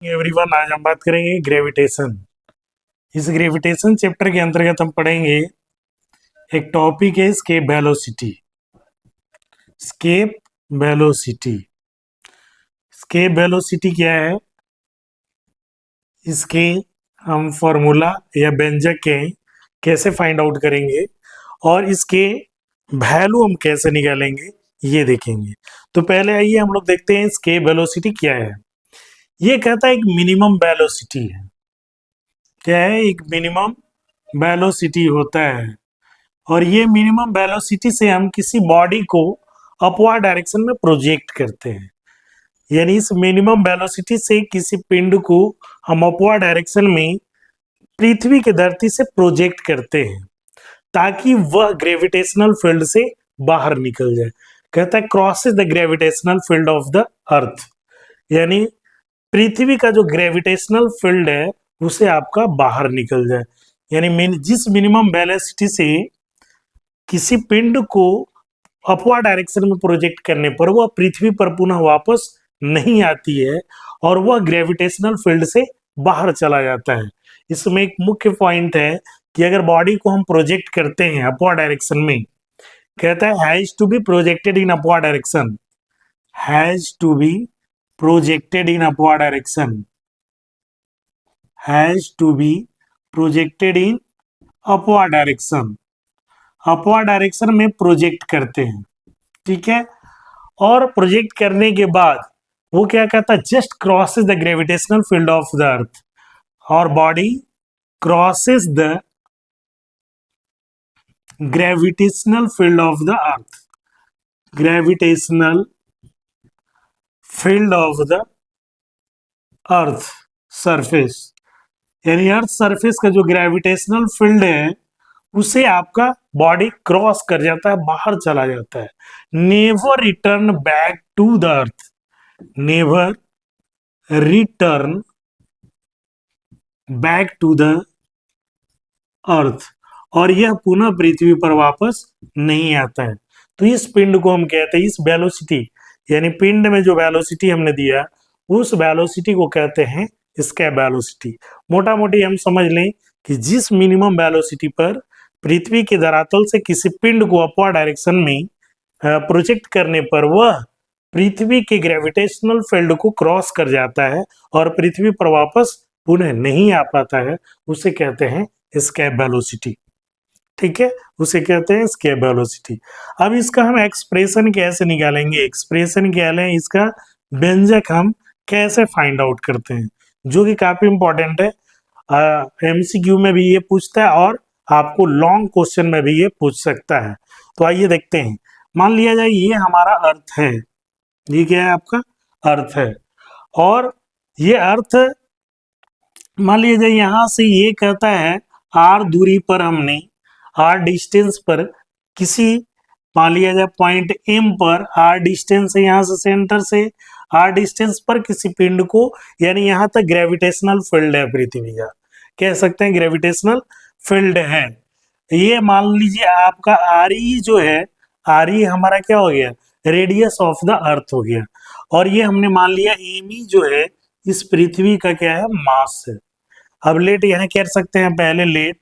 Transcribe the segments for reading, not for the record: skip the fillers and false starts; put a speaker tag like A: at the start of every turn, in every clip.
A: Everyone, आज हम बात करेंगे ग्रेविटेशन। इस ग्रेविटेशन चैप्टर के अंतर्गत हम पढ़ेंगे एक टॉपिक है escape velocity. Escape velocity escape velocity क्या है, इसके हम फॉर्मूला या व्यंजक के कैसे फाइंड आउट करेंगे और इसके वैल्यू हम कैसे निकालेंगे ये देखेंगे। तो पहले आइए हम लोग देखते हैं स्केप वेलोसिटी क्या है। ये कहता है एक मिनिमम वेलोसिटी है। क्या है? एक मिनिमम वेलोसिटी होता है और ये मिनिमम वेलोसिटी से हम किसी बॉडी को अपवर्ड डायरेक्शन में प्रोजेक्ट करते हैं। यानी इस मिनिमम वेलोसिटी से किसी पिंड को हम अपवर्ड डायरेक्शन में पृथ्वी के धरती से प्रोजेक्ट करते हैं ताकि वह ग्रेविटेशनल फील्ड से बाहर निकल जाए। कहता है crosses the gravitational field of the अर्थ, यानी पृथ्वी का जो ग्रेविटेशनल फील्ड है उसे आपका बाहर निकल जाए। यानी जिस मिनिमम वेलोसिटी से किसी पिंड को अपवर्ड डायरेक्शन में प्रोजेक्ट करने पर वह पृथ्वी पर पुनः वापस नहीं आती है और वह ग्रेविटेशनल फील्ड से बाहर चला जाता है। इसमें एक मुख्य पॉइंट है कि अगर बॉडी को हम प्रोजेक्ट करते हैं अपवर्ड डायरेक्शन में, कहता है has to be projected in upward direction, has to be projected in upward direction, has to be projected in upward direction. Upward direction में प्रोजेक्ट करते हैं, ठीक है। और प्रोजेक्ट करने के बाद वो क्या कहता है, just crosses the gravitational field of the earth, और body crosses the gravitational field of the earth, gravitational field of the earth surface, यानी अर्थ सरफेस का जो ग्रेविटेशनल फील्ड है उसे आपका बॉडी क्रॉस कर जाता है, बाहर चला जाता है। Never return back to the earth, never return back to the earth, और यह पुनः पृथ्वी पर वापस नहीं आता है। तो इस पिंड को हम कहते हैं, इस वेलोसिटी यानी पिंड में जो वेलोसिटी हमने दिया उस वेलोसिटी को कहते हैं स्केप वेलोसिटी। मोटा मोटी हम समझ लें कि जिस मिनिमम वेलोसिटी पर पृथ्वी के धरातल से किसी पिंड को अपवर्ड डायरेक्शन में प्रोजेक्ट करने पर वह पृथ्वी के ग्रेविटेशनल फील्ड को क्रॉस कर जाता है और पृथ्वी पर वापस पुनः नहीं आ पाता है, उसे कहते हैं स्केप वेलोसिटी। ठीक है, उसे कहते हैं स्केप वेलोसिटी। अब इसका हम एक्सप्रेशन कैसे निकालेंगे, एक्सप्रेशन क्या है, इसका व्यंजक हम कैसे फाइंड आउट करते हैं, जो कि काफी इंपॉर्टेंट है। एमसीक्यू में भी ये पूछता है और आपको लॉन्ग क्वेश्चन में भी ये पूछ सकता है। तो आइए देखते हैं। मान लिया जाए ये हमारा अर्थ है, ये क्या है आपका अर्थ है, और ये अर्थ मान लिया जाए यहां से ये कहता है आर दूरी पर हमने, आर डिस्टेंस पर किसी, मान लिया जाए पॉइंट एम पर आर डिस्टेंस है, यहां से सेंटर से आर डिस्टेंस पर किसी पिंड को, यानी यहां तक ग्रेविटेशनल फील्ड है पृथ्वी का, कह सकते हैं ग्रेविटेशनल फील्ड है। ये मान लीजिए आपका आर ई जो है, आर ई हमारा क्या हो गया, रेडियस ऑफ द अर्थ हो गया, और ये हमने मान लिया एम ई जो है इस पृथ्वी का क्या है, मास है। अब लेट यहां कह सकते हैं पहले लेट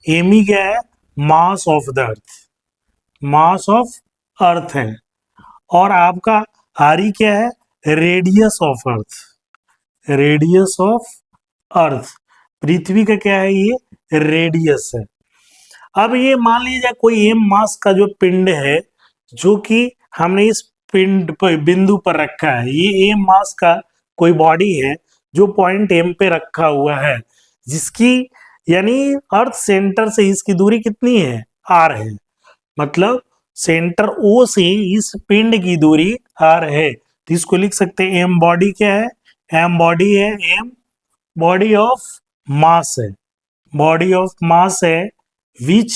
A: एम ई क्या है, mass of the earth, mass of earth है, और आपका आर ई क्या है, radius of earth, radius of earth, पृथ्वी का क्या है, ये रेडियस है। अब ये मान लीजिए कोई एम मास का जो पिंड है, जो कि हमने इस पिंड पर बिंदु पर रखा है, ये एम मास का कोई बॉडी है जो पॉइंट एम पे रखा हुआ है, जिसकी यानी अर्थ सेंटर से इसकी दूरी कितनी है, आर है। मतलब सेंटर ओ से इस पिंड की दूरी आर है, तो इसको लिख सकते हैं एम बॉडी क्या है, एम बॉडी है, एम बॉडी ऑफ मास है, बॉडी ऑफ मास है, विच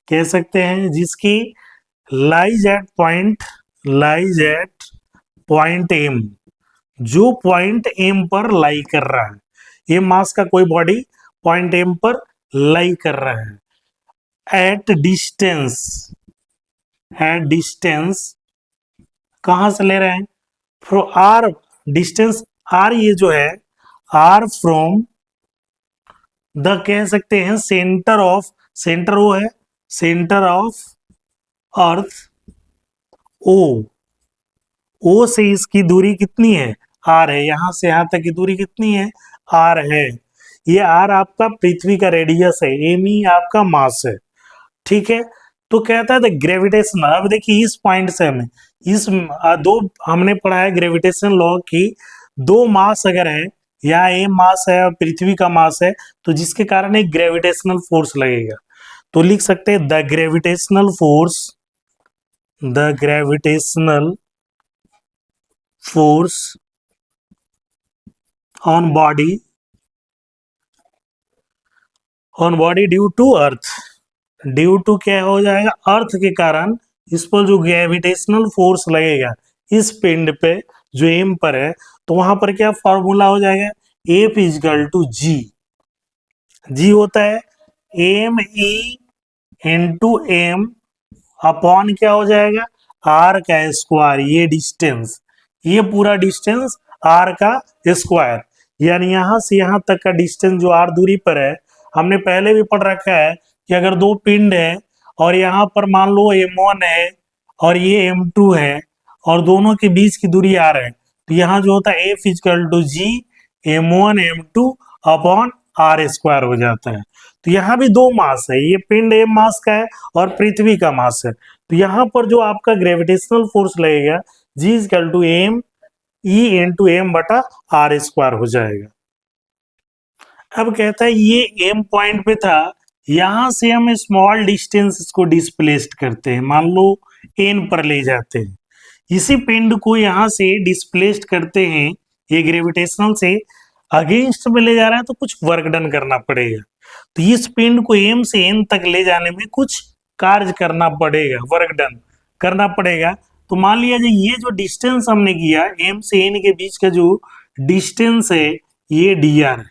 A: कह सकते हैं जिसकी lies at point, lies at point M, जो पॉइंट एम पर लाई कर रहा है, ये मास का कोई बॉडी पॉइंट एम पर लाई कर रहा है। एट डिस्टेंस, एट डिस्टेंस कहां से ले रहे हैं, फ्रॉम आर, डिस्टेंस आर ये जो है आर फ्रॉम द कह सकते हैं सेंटर ऑफ, सेंटर वो है सेंटर ऑफ अर्थ ओ, ओ से इसकी दूरी कितनी है आर है, यहां से यहां तक की दूरी कितनी है आर है। ये आर आपका पृथ्वी का रेडियस है, एम ई आपका मास है, ठीक है। तो कहता है द ग्रेविटेशन, अब देखिए इस पॉइंट से हमें इस दो हमने पढ़ा है ग्रेविटेशन लॉ की, दो मास अगर है या एम मास है और पृथ्वी का मास है तो जिसके कारण एक ग्रेविटेशनल फोर्स लगेगा। तो लिख सकते हैं the gravitational force, the gravitational force on body, on body due to earth, due to क्या हो जाएगा अर्थ के कारण इस पर जो ग्रेविटेशनल फोर्स लगेगा इस पिंड पे जो एम पर है, तो वहां पर क्या फॉर्मूला हो जाएगा F equal to G, G होता है M E into M upon क्या हो जाएगा आर का स्क्वायर, ये डिस्टेंस, ये पूरा डिस्टेंस आर का स्क्वायर, यानी यहां से यहां तक का डिस्टेंस जो आर दूरी पर है, हमने पहले भी पढ़ रखा है कि अगर दो पिंड है और यहाँ पर मान लो m1 है और ये m2 है और दोनों के बीच की दूरी आर है, तो यहाँ जो होता है F equal to G m1 m2 upon R square हो जाता है। तो यहाँ भी दो मास है, ये पिंड एम मास का है और पृथ्वी का मास है, तो यहाँ पर जो आपका ग्रेविटेशनल फोर्स लगेगा G equal to M E into M बटा आर स्क्वायर हो जाएगा। अब कहता है ये एम पॉइंट पे था, यहां से हम स्मॉल डिस्टेंस इसको डिस्प्लेस्ड करते हैं, मान लो एन पर ले जाते हैं, इसी पिंड को यहां से डिस्प्लेस्ड करते हैं, ये ग्रेविटेशनल से अगेंस्ट में ले जा रहा है तो कुछ वर्क डन करना पड़ेगा। तो इस पिंड को एम से एन तक ले जाने में कुछ कार्य करना पड़ेगा, वर्क डन करना पड़ेगा। तो मान लिया जाए ये जो डिस्टेंस हमने किया एम से एन के बीच का जो डिस्टेंस है ये डी आर है,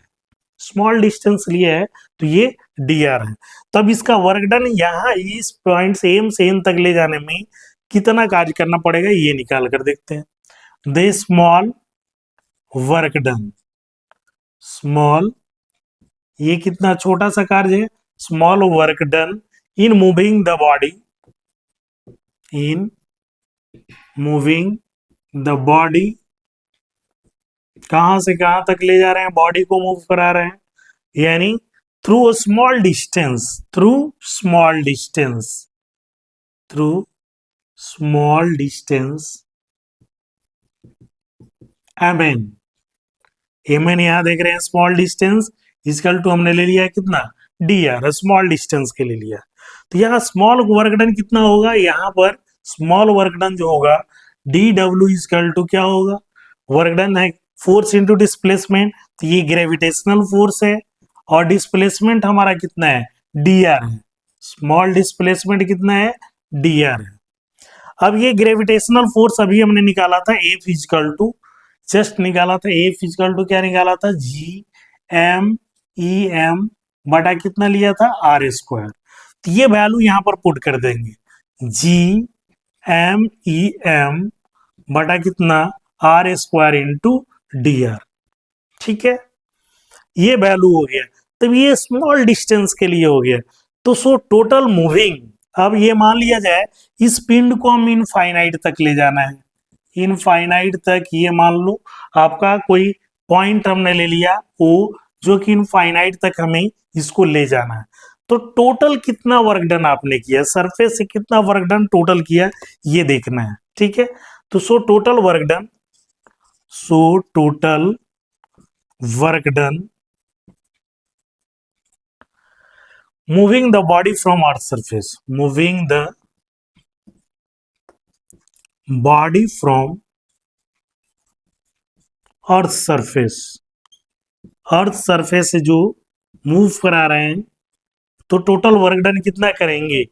A: स्मॉल डिस्टेंस लिया है तो ये डी आर है। तब इसका वर्क डन यहाँ इस पॉइंट से एम से एन तक ले जाने में कितना कार्य करना पड़ेगा ये निकाल कर देखते हैं। The small work done, small ये कितना छोटा सा कार्य है, small work done in moving the body, in moving the body, कहां से कहां तक ले जा रहे हैं बॉडी को मूव करा रहे हैं, यानी through small distance, through small distance, through small distance M N, M N यहां देख रहे हैं स्मॉल डिस्टेंस इजकल टू हमने ले लिया कितना डी आर, स्मॉल डिस्टेंस के लिए लिया। तो यहाँ स्मॉल वर्क डन कितना होगा, यहाँ पर स्मॉल वर्क डन जो होगा डी डब्ल्यू इजकल टू क्या होगा, वर्क डन है फोर्स इंटू डिस्प्लेसमेंट, तो ये ग्रेविटेशनल फोर्स है और डिस्प्लेसमेंट हमारा कितना है डी आर है, स्मॉल डिस्प्लेसमेंट कितना है डी आर है। अब ये ग्रेविटेशनल फोर्स अभी हमने निकाला था ए फिजिकल टू, जस्ट निकाला था ए फिजिकल टू, क्या निकाला था जी एम ई एम बटा कितना लिया था आर स्क्वायर। तो ये वैल्यू यहां पर पुट कर देंगे जी एम ई एम बटा कितना R square into D R, ठीक है ये वैल्यू हो गया। तब ये स्मॉल डिस्टेंस के लिए हो गया। तो सो टोटल मूविंग, अब ये मान लिया जाए इस पिंड को हम इनफाइनाइट तक ले जाना है, इनफाइनाइट तक, ये मान लो आपका कोई पॉइंट हमने ले लिया ओ जो कि इनफाइनाइट तक हमें इसको ले जाना है। तो टोटल कितना वर्क डन आपने किया, सरफेस से कितना वर्क डन टोटल किया ये देखना है, ठीक है। तो so total work done, so total work done moving the body from earth surface, moving the body from earth surface, earth surface से जो मूव करा रहे हैं तो टोटल वर्क डन कितना करेंगे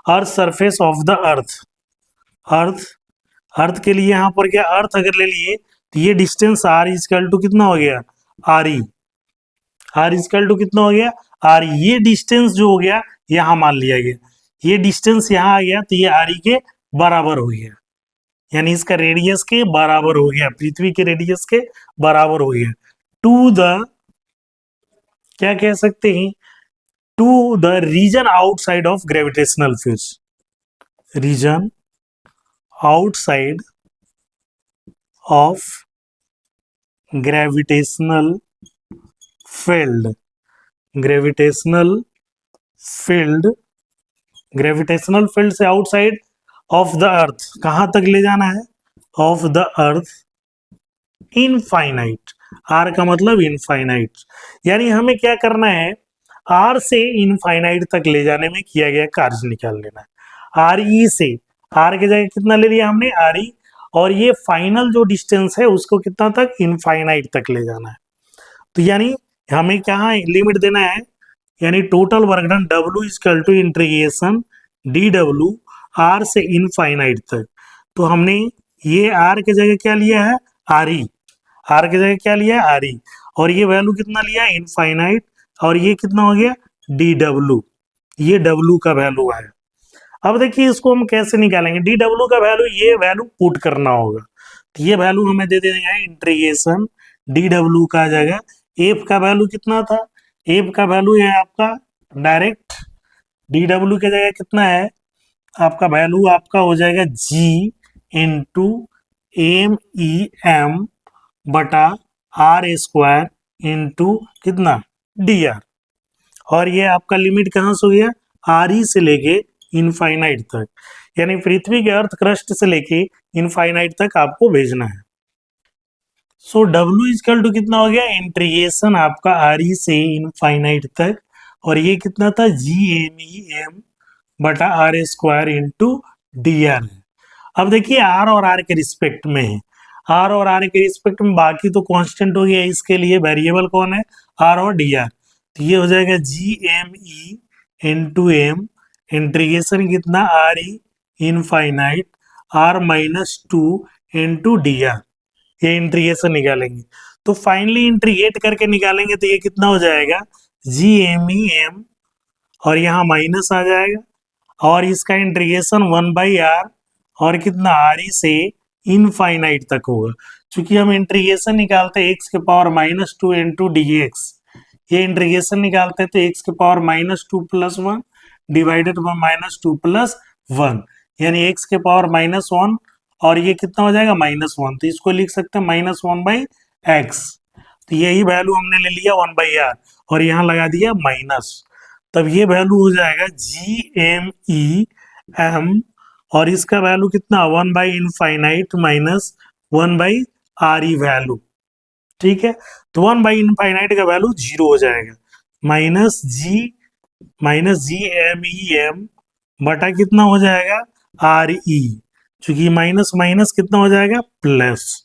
A: earth surface of the earth, earth, earth के लिए यहां पर क्या अर्थ अगर ले लिए तो ये डिस्टेंस आर इजकल टू कितना हो गया R E, R equal to कितना हो गया आर, ये डिस्टेंस जो हो गया यहां मान लिया गया, ये डिस्टेंस यहां आ गया तो ये आर ई के बराबर हो गया, यानी इसका रेडियस के बराबर हो गया, पृथ्वी के रेडियस के बराबर हो गया। टू द, क्या कह सकते हैं, to the region outside of gravitational field, region outside of gravitational field, gravitational field, gravitational field से आउटसाइड ऑफ द अर्थ, कहां तक ले जाना है, of the earth, infinite, R का मतलब इनफाइनाइट, यानी हमें क्या करना है, आर से इनफाइनाइट तक ले जाने में किया गया कार्य निकाल लेना है। आर ई से, आर की जगह कितना ले लिया हमने, आर ई, और ये फाइनल जो डिस्टेंस है उसको कितना तक, इनफाइनाइट तक ले जाना है। तो यानी हमें क्या लिमिट देना है, यानी total work done W equal to integration D W R से इनफाइनाइट तक। तो हमने ये आर की जगह क्या लिया है, आर ई, आर की जगह क्या लिया है, आर ई, और ये वैल्यू कितना लिया है, इनफाइनाइट, और ये कितना हो गया, डी डब्ल्यू, ये डब्ल्यू का वैल्यू है। अब देखिए इसको हम कैसे निकालेंगे, डी डब्ल्यू का वैल्यू, ये वैल्यू पुट करना होगा। तो ये वैल्यू हमें दे देंगे इंटीग्रेशन डी डब्ल्यू का जगह, एफ का वैल्यू कितना था, एफ का वैल्यू है आपका डायरेक्ट, डी डब्ल्यू की जगह कितना है आपका वैल्यू, आपका हो जाएगा जी इंटू एम ई एम बटा आर स्क्वायर इंटू कितना, डी आर, और ये आपका लिमिट कहाँ से हो गया, आर ई से लेके इनफाइनाइट तक, यानी पृथ्वी के अर्थ क्रस्ट से लेके इनफाइनाइट तक आपको भेजना है। सो डब्ल्यू इजकल टू कितना हो गया, इंटीग्रेशन आपका आर ई से इनफाइनाइट तक, और ये कितना था, जी एम ई एम बटा R square into D R है। अब देखिए आर और आर के रिस्पेक्ट में है, आर और आर के रिस्पेक्ट में, बाकी तो कांस्टेंट हो गया, इसके लिए वेरिएबल कौन है, आर और डी आर। तो ये हो जाएगा G M E into M, integration कितना, R E infinite R minus two into D R, ये इंटीग्रेशन निकालेंगे। तो फाइनली इंटीग्रेट करके निकालेंगे तो ये कितना हो जाएगा, जी एम ई एम, और यहाँ माइनस आ जाएगा, और इसका इंटीग्रेशन 1/r, और कितना, आर ई से इनफाइनाइट तक होगा। क्योंकि हम इंटीग्रेशन निकालते हैं एक्स के power minus two into D x, ये इंटीग्रेशन निकालते हैं तो एक्स के power minus two plus one divided by minus two plus one, यानी एक्स के पावर माइनस वन, और ये कितना हो जाएगा, माइनस वन, तो इसको लिख सकते हैं माइनस वन बाई एक्स। तो यही वैल्यू हमने ले लिया 1/r, और यहाँ लगा दिया माइनस, तब ये वैल्यू हो जाएगा जी एम ई एम, और इसका वैल्यू कितना, 1/इनफाइनाइट माइनस 1/r ई वैल्यू, ठीक है। तो 1/इनफाइनाइट का वैल्यू 0 हो जाएगा, minus G M E M बटा कितना हो जाएगा, आर ई, चूंकि माइनस माइनस कितना हो जाएगा, प्लस,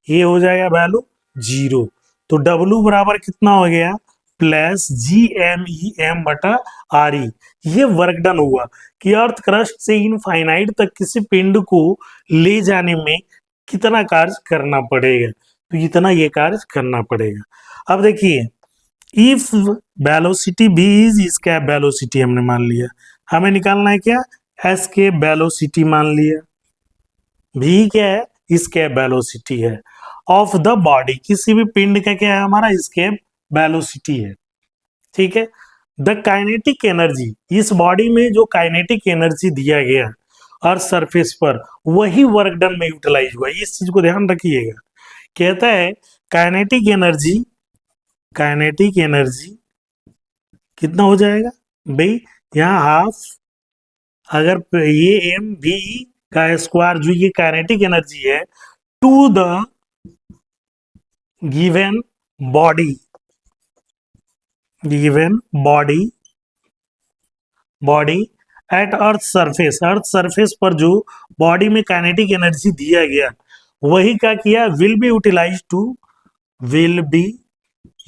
A: ये हो जाएगा वैल्यू 0। तो W बराबर कितना हो गया, plus G M E M बटा आर ई। ये वर्क डन हुआ कि अर्थ क्रस्ट से इनफाइनाइट तक किसी पिंड को ले जाने में कितना कार्य करना पड़ेगा, तो इतना ये कार्य करना पड़ेगा। अब देखिए if velocity v is escape velocity हमने मान लिया, हमें निकालना है क्या, एस्केप वेलोसिटी मान लिया, v क्या है, स्केप वेलोसिटी है, ऑफ द बॉडी, किसी भी पिंड का क्या है हमारा, स्केप वेलोसिटी है, ठीक है। द काइनेटिक एनर्जी, इस बॉडी में जो काइनेटिक एनर्जी दिया गया अर्थ सरफेस पर, वही वर्क डन में यूटिलाइज हुआ, इस चीज को ध्यान रखिएगा। कहता है काइनेटिक एनर्जी, काइनेटिक एनर्जी कितना हो जाएगा भाई, यहाँ हाफ, अगर ये एम भी का स्क्वायर जो ये काइनेटिक एनर्जी है, to the given body, given body at earth surface, earth surface पर जो बॉडी में काइनेटिक एनर्जी दिया गया, वही क्या किया, will be utilize to, will be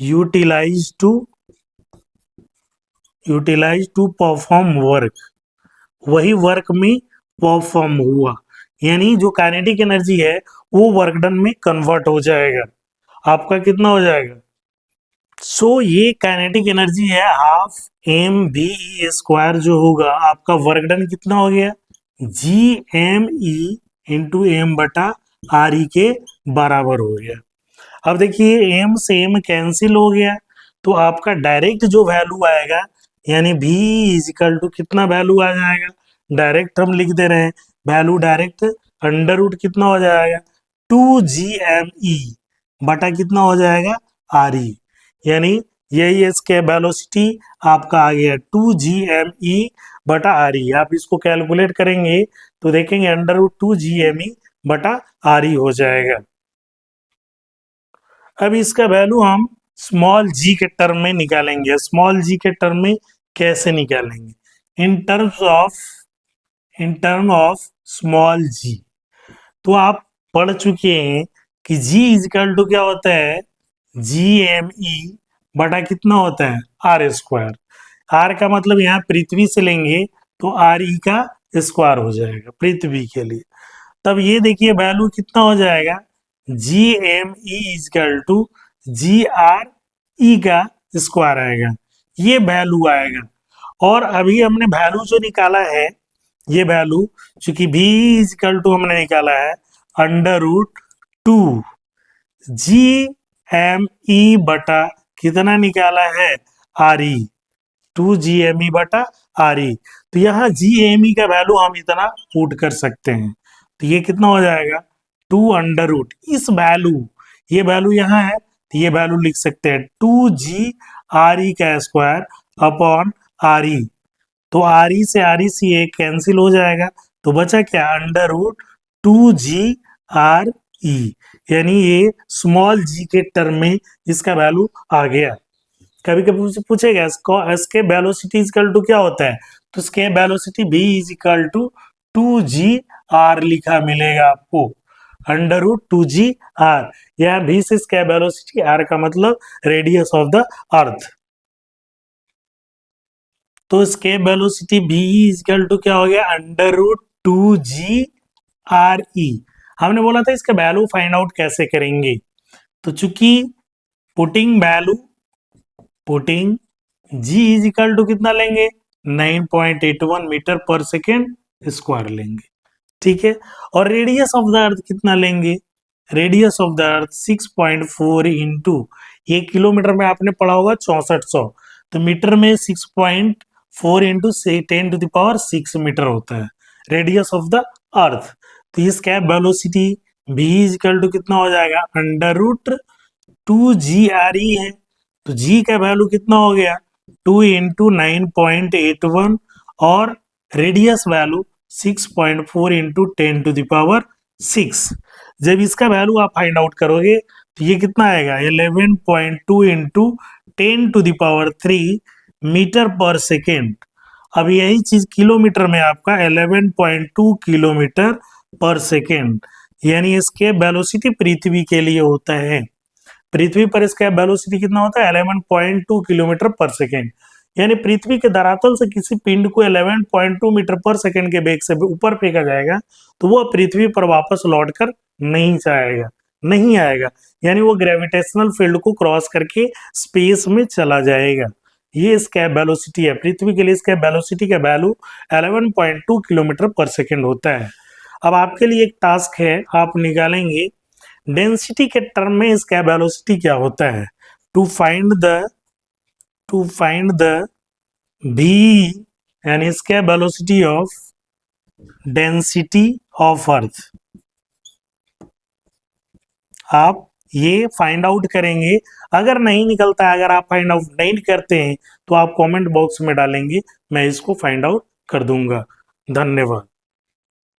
A: utilize to perform work, वही वर्क में परफॉर्म हुआ, यानी जो काइनेटिक एनर्जी है वो वर्क डन में कन्वर्ट हो जाएगा, आपका कितना हो जाएगा। सो ये काइनेटिक एनर्जी है half M B E square, जो होगा आपका वर्क डन कितना हो गया, G M E into M बटा आर ई के बराबर हो गया। अब देखिए एम से एम कैंसिल हो गया, तो आपका डायरेक्ट जो वैल्यू आएगा यानी v इजिकल टू कितना वैल्यू आ जाएगा, डायरेक्ट हम लिख दे रहे हैं वैल्यू डायरेक्ट, अंडर रूट कितना हो जाएगा 2gme बटा कितना हो जाएगा आर ई, यानी यही इसके वेलोसिटी आपका आ गया 2gme बटा आर ई। आप इसको कैलकुलेट करेंगे तो देखेंगे अंडर रूट 2gme बटा आर ई हो जाएगा। अब इसका वैल्यू हम स्मॉल जी के टर्म में निकालेंगे। स्मॉल जी के टर्म में कैसे निकालेंगे, इन टर्म ऑफ स्मॉल जी। तो आप पढ़ चुके हैं कि g इजिकल टू क्या होता है GME बटा कितना होता है आर स्क्वायर। आर का मतलब यहाँ पृथ्वी से लेंगे तो आर ई का स्क्वायर हो जाएगा पृथ्वी के लिए। तब ये देखिए वैल्यू कितना हो जाएगा GME इजिकल टू GRE का स्क्वायर आएगा, ये वैल्यू आएगा। और अभी हमने वैल्यू जो निकाला है ये वैल्यू चूंकि v इजिकल टू हमने निकाला है अंडर रूट 2GME बटा कितना निकाला है RE, 2GME बटा RE। तो यहाँ GME का वैल्यू हम इतना पुट कर सकते हैं, तो ये कितना हो जाएगा 2 अंडर रूट इस वैल्यू, ये वैल्यू यहाँ है तो ये वैल्यू लिख सकते हैं 2GRE का स्क्वायर अपॉन RE। तो RE से RE ये कैंसिल हो जाएगा, तो बचा क्या अंडर रूट 2GRE, यानी ये स्मॉल जी के टर्म में इसका वैल्यू आ गया। कभी कभी पूछेगा इसके वेलोसिटी इजिकल टू क्या होता है, तो इसके velocity v is equal to 2GR लिखा मिलेगा आपको, अंडर रूट 2GR। यह v से इसका वेलोसिटी, r का मतलब रेडियस ऑफ द अर्थ। तो इसके वेलोसिटी v इजिकल टू क्या हो गया अंडर रूट 2GRE। हमने बोला था इसका वैल्यू फाइंड आउट कैसे करेंगे, तो चूंकि पुटिंग g इजिकल टू कितना लेंगे 9.81 मीटर पर सेकेंड स्क्वायर लेंगे, ठीक है। और रेडियस ऑफ द अर्थ कितना लेंगे, radius of the earth 6.4 into, ये किलोमीटर में आपने पढ़ा होगा 6400, तो मीटर में 6.4 into 10 to the power 6 metre होता है रेडियस ऑफ द अर्थ। तो इसका वेलोसिटी v इजिकल टू कितना हो जाएगा अंडर रूट 2GRE है, तो g का वैल्यू कितना हो गया 2 इंटू 9.81 और radius value 6.4 into 10 to the power 6। जब इसका वैल्यू आप फाइंड आउट करोगे तो ये कितना आएगा 11.2 into 10 to the power 3 metre पर सेकेंड। अब यही चीज किलोमीटर में आपका 11.2 किलोमीटर पर सेकेंड, यानी इसके वेलोसिटी पृथ्वी के लिए होता है, पृथ्वी पर इसका वेलोसिटी कितना होता है 11.2 किलोमीटर पर सेकेंड। यानी पृथ्वी के धरातल से किसी पिंड को 11.2 मीटर पर सेकेंड के वेग से ऊपर फेंका जाएगा तो वो पृथ्वी पर वापस लौटकर नहीं आएगा, यानी वो ग्रेविटेशनल फील्ड को क्रॉस करके स्पेस में चला जाएगा। ये इसका वेलोसिटी है, पृथ्वी के लिए इसका वेलोसिटी का वैल्यू 11.2 किलोमीटर पर सेकेंड होता है। अब आपके लिए एक टास्क है, आप निकालेंगे डेंसिटी के टर्म में इसका वेलोसिटी क्या होता है, टू फाइंड द v यानी इसका velocity of density of earth. आप ये फाइंड आउट करेंगे, अगर नहीं निकलता है, अगर आप फाइंड आउट नहीं करते हैं तो आप कमेंट बॉक्स में डालेंगे, मैं इसको फाइंड आउट कर दूंगा। धन्यवाद।